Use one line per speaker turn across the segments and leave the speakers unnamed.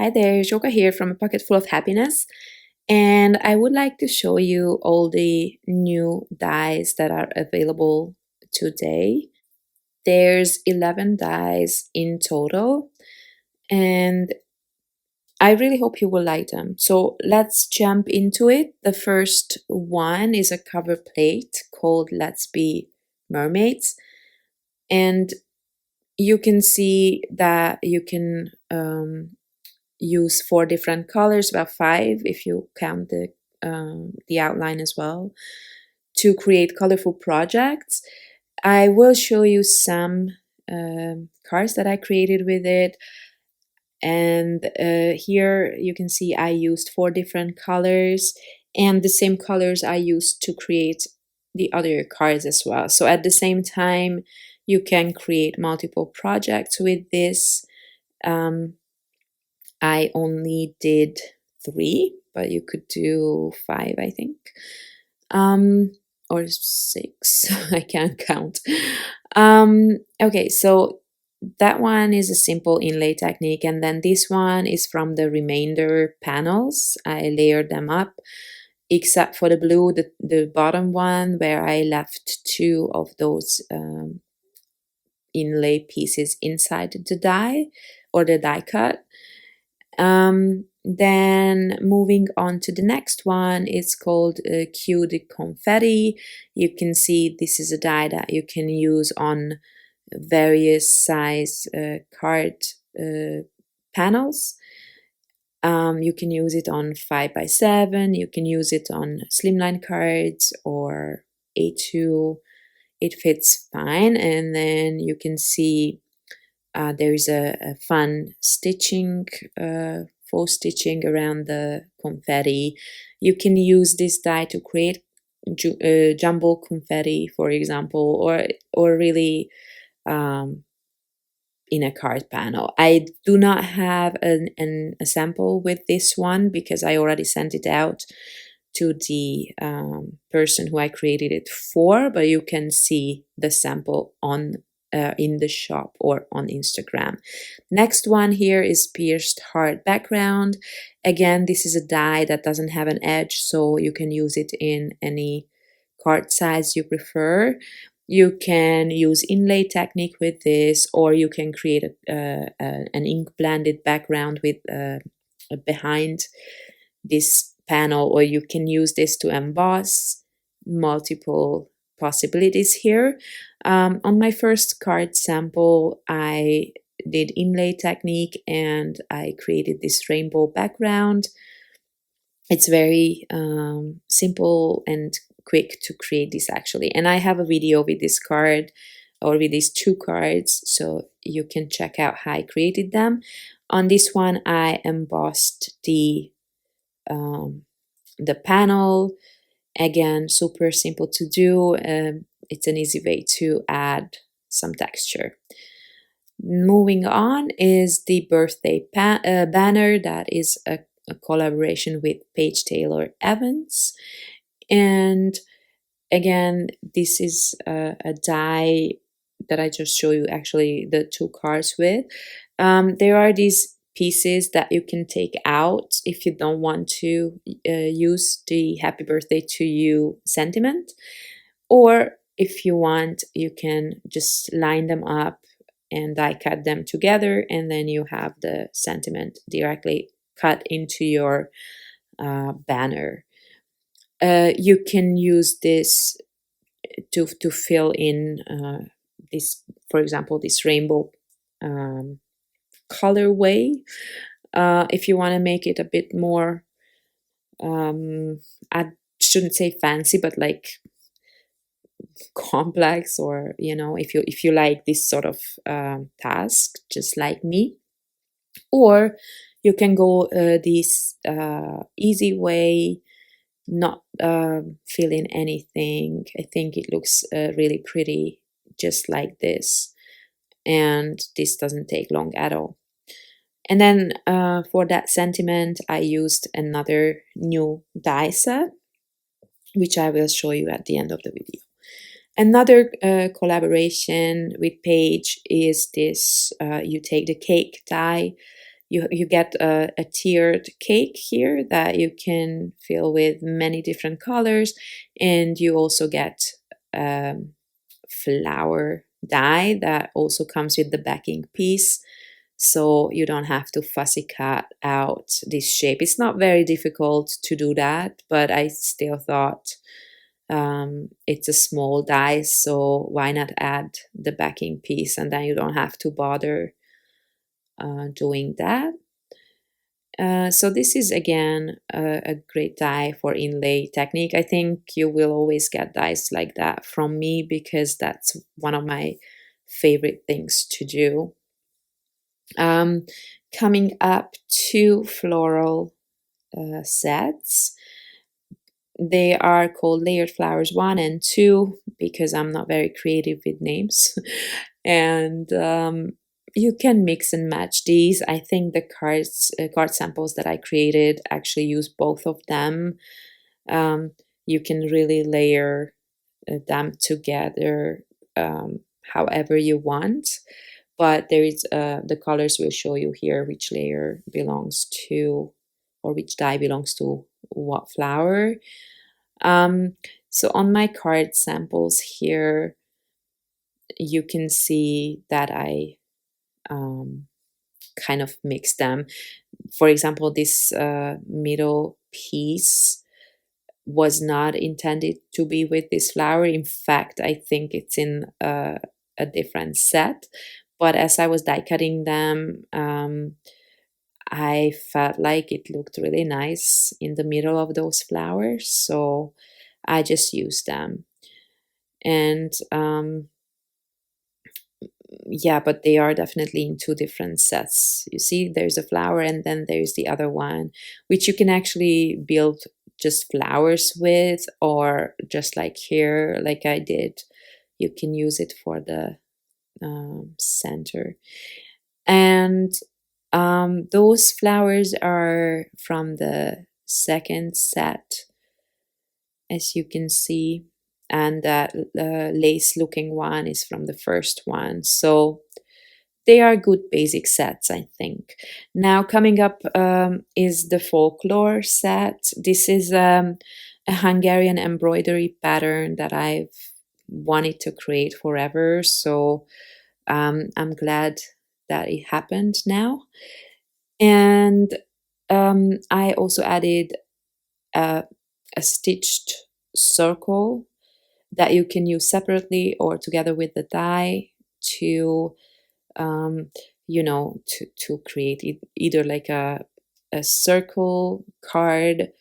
Hi there, Joka here from A Pocket Full of Happiness, and I would like to show you all the new dyes that are available today. There's 11 dyes in total, and I really hope you will like them. So let's jump into it. The first one is a cover plate called Let's Be Mermaids, and you can see that you can use 4 different colors, about 5 if you count the outline as well, to create colorful projects. I will show you some cards that I created with it, and here you can see I used 4 different colors and the same colors I used to create the other cards as well. So at the same time you can create multiple projects with this. I only did 3, but you could do 5, I think, or 6. I can't count. Okay, so that one is a simple inlay technique, and then this one is from the remainder panels. I layered them up, except for the blue, the bottom one, where I left 2 of those inlay pieces inside the die or the die cut. Then moving on to the next one, it's called Cue de Confetti. You can see this is a die that you can use on various size card panels. You can use it on 5x7, you can use it on slimline cards or A2. It fits fine, and then you can see there is a fun stitching, faux stitching around the confetti. You can use this die to create jumbo confetti, for example, or really in a card panel. I do not have a sample with this one because I already sent it out to the person who I created it for, but you can see the sample on in the shop or on Instagram. Next one here is pierced heart background. Again, this is a die that doesn't have an edge, so you can use it in any card size you prefer. You can use inlay technique with this, or you can create an ink blended background with behind this panel, or you can use this to emboss. Multiple possibilities here. On my first card sample, I did inlay technique and I created this rainbow background. It's very simple and quick to create this actually. And I have a video with this card or with these 2 cards, so you can check out how I created them. On this one, I embossed the panel. Again, super simple to do. It's an easy way to add some texture. Moving on is the birthday banner. That is a collaboration with Paige Taylor Evans. And again, this is a die that I just show you actually the 2 cards with. There are these pieces that you can take out if you don't want to use the happy birthday to you sentiment, or if you want, you can just line them up and die cut them together, and then you have the sentiment directly cut into your banner. You can use this to fill in this, for example, this rainbow colorway. If you want to make it a bit more, I shouldn't say fancy, but like complex, or if you like this sort of task just like me, or you can go this easy way, not fill in anything. I think it looks really pretty just like this, and this doesn't take long at all. And then for that sentiment, I used another new die set, which I will show you at the end of the video. Another collaboration with Paige is this, you take the cake die. you get a tiered cake here that you can fill with many different colors, and you also get flower die that also comes with the backing piece, so you don't have to fussy cut out this shape. It's not very difficult to do that, but I still thought it's a small die, so why not add the backing piece, and then you don't have to bother doing that. So this is again a great die for inlay technique. I think you will always get dies like that from me because that's one of my favorite things to do. Coming up to floral sets. They are called Layered Flowers 1 and 2 because I'm not very creative with names. And you can mix and match these. I think the card samples that I created actually use both of them. You can really layer them together however you want. But there is the colors will show you here which layer belongs to, or which die belongs to what flower. So on my card samples here, you can see that I kind of mix them. For example, this middle piece was not intended to be with this flower. In fact, I think it's in a different set. But as I was die cutting them, I felt like it looked really nice in the middle of those flowers, so I just used them. And yeah, but they are definitely in two different sets. You see, there's a flower and then there's the other one, which you can actually build just flowers with, or just like here, like I did, you can use it for the center. And those flowers are from the second set, as you can see, and that lace looking one is from the first one. So they are good basic sets, I think. Now coming up is the folklore set. This is a Hungarian embroidery pattern that I've wanted to create forever, so I'm glad that it happened now. And I also added a stitched circle that you can use separately or together with the die to to create either like a circle card,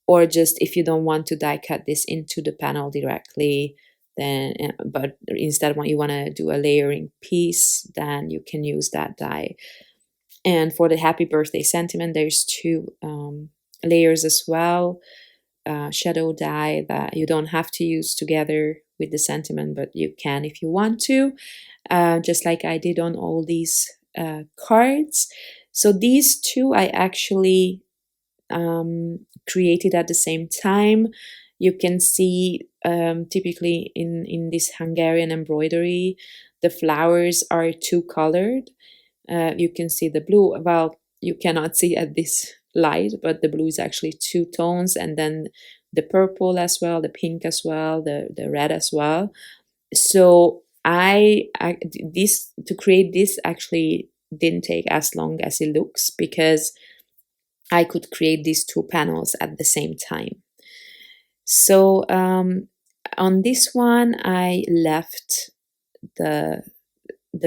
or just if you don't want to die cut this into the panel directly, then but instead when you want to do a layering piece, then you can use that die. And for the happy birthday sentiment, there's two layers as well, shadow die that you don't have to use together with the sentiment, but you can if you want to, just like I did on all these cards. So these two I actually created at the same time. You can see typically in this Hungarian embroidery, the flowers are two colored. You can see the blue. Well, you cannot see at this light, but the blue is actually two tones, and then the purple as well, the pink as well, the red as well. So this to create this actually didn't take as long as it looks, because I could create these two panels at the same time. So on this one, I left the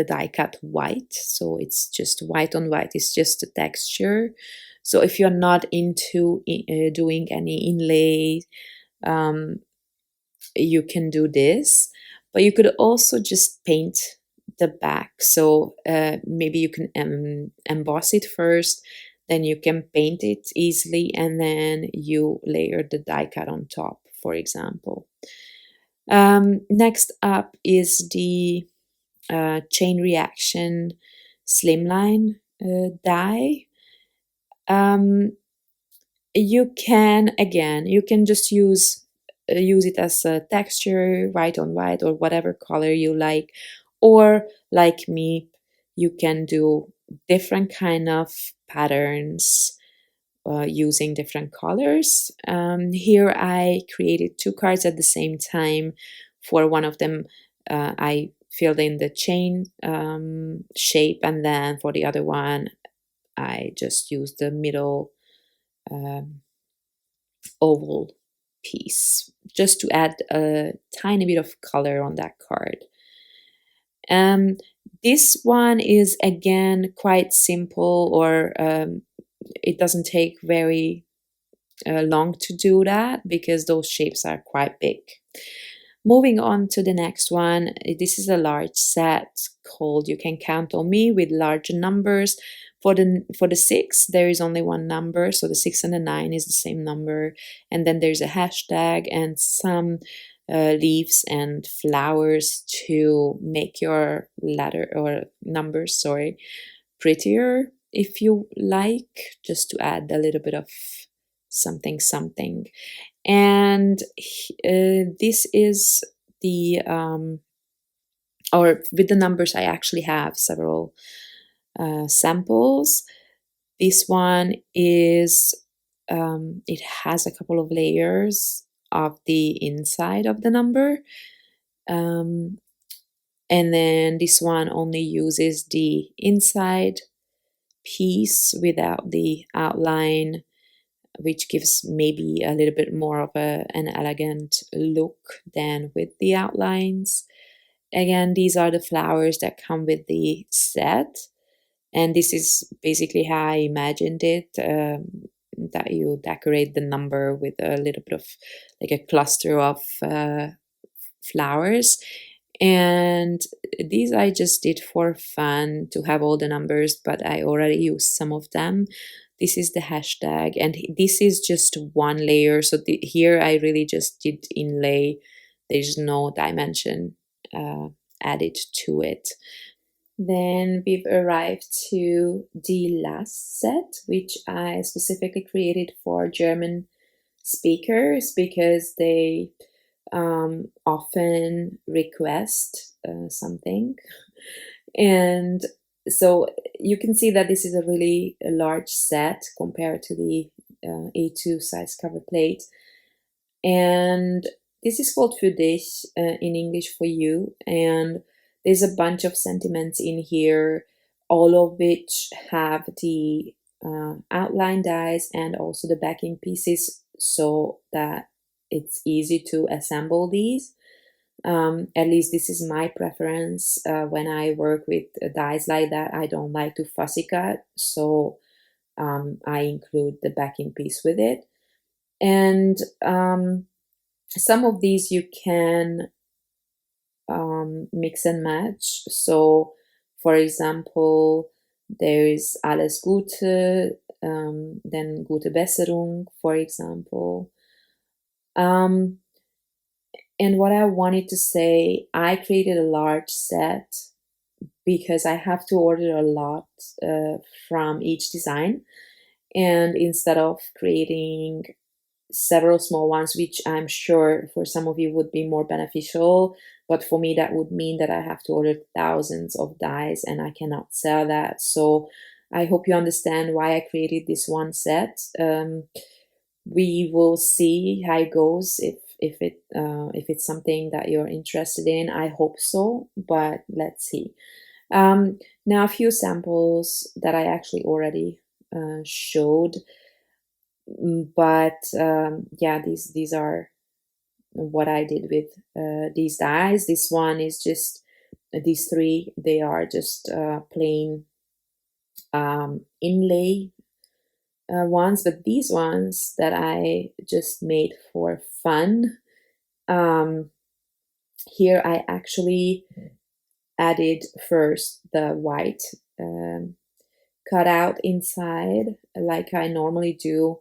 die cut white, so it's just white on white, it's just the texture. So if you're not into doing any inlay, you can do this, but you could also just paint the back. So maybe you can emboss it first, then you can paint it easily, and then you layer the die cut on top, for example. Next up is the chain reaction slimline die. You can just use it as a texture, white on white, or whatever color you like, or like me, you can do different kind of patterns using different colors. Here I created two cards at the same time. For one of them, I filled in the chain shape, and then for the other one, I just used the middle um, oval piece just to add a tiny bit of color on that card. Um, this one is again quite simple, or it doesn't take very long to do that because those shapes are quite big. Moving on to the next one, this is a large set called You Can Count on Me with larger numbers. For the 6, there is only one number, so the 6 and the 9 is the same number, and then there's a hashtag and some leaves and flowers to make your letter or numbers, sorry, prettier if you like, just to add a little bit of something something. And this is the or with the numbers, I actually have several samples. This one is it has a couple of layers of the inside of the number, um, and then this one only uses the inside piece without the outline, which gives maybe a little bit more of an elegant look than with the outlines. Again, these are the flowers that come with the set, and this is basically how I imagined it, that you decorate the number with a little bit of like a cluster of flowers. And these I just did for fun to have all the numbers, but I already used some of them. This is the hashtag, and this is just one layer. So here I really just did inlay. There's no dimension added to it. Then we've arrived to the last set, which I specifically created for German speakers because they often request something. And so you can see that this is a really large set compared to the A2 size cover plate. And this is called Für dich, in English, for you. And there's a bunch of sentiments in here, all of which have the outline dies and also the backing pieces so that it's easy to assemble these. At least this is my preference. When I work with dies like that, I don't like to fussy cut, so I include the backing piece with it. And some of these you can mix and match. So, for example, there is Alles Gute, then Gute Besserung, for example. And what I wanted to say, I created a large set because I have to order a lot from each design. And instead of creating several small ones, which I'm sure for some of you would be more beneficial, but for me, that would mean that I have to order thousands of dies and I cannot sell that. So I hope you understand why I created this one set. We will see how it goes if it's something that you're interested in. I hope so, but let's see. Now a few samples that I actually already showed, but yeah, these are what I did with these dies. This one is just these three. They are just plain inlay ones, but these ones that I just made for fun. Here I actually added first the white cut out inside like I normally do,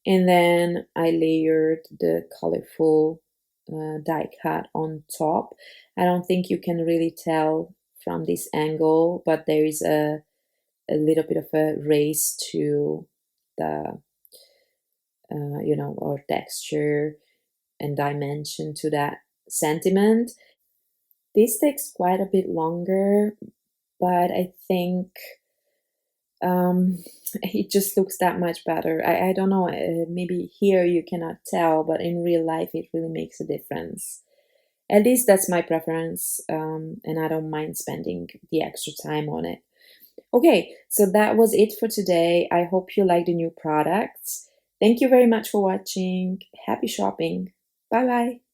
and then I layered the colorful die cut on top. I don't think you can really tell from this angle, but there is a little bit of a raise to the or texture and dimension to that sentiment. This takes quite a bit longer, but I think um, it just looks that much better. I don't know, maybe here you cannot tell, but in real life it really makes a difference. At least that's my preference, and I don't mind spending the extra time on it. Okay, so that was it for today. I hope you like the new products. Thank you very much for watching. Happy shopping. Bye bye.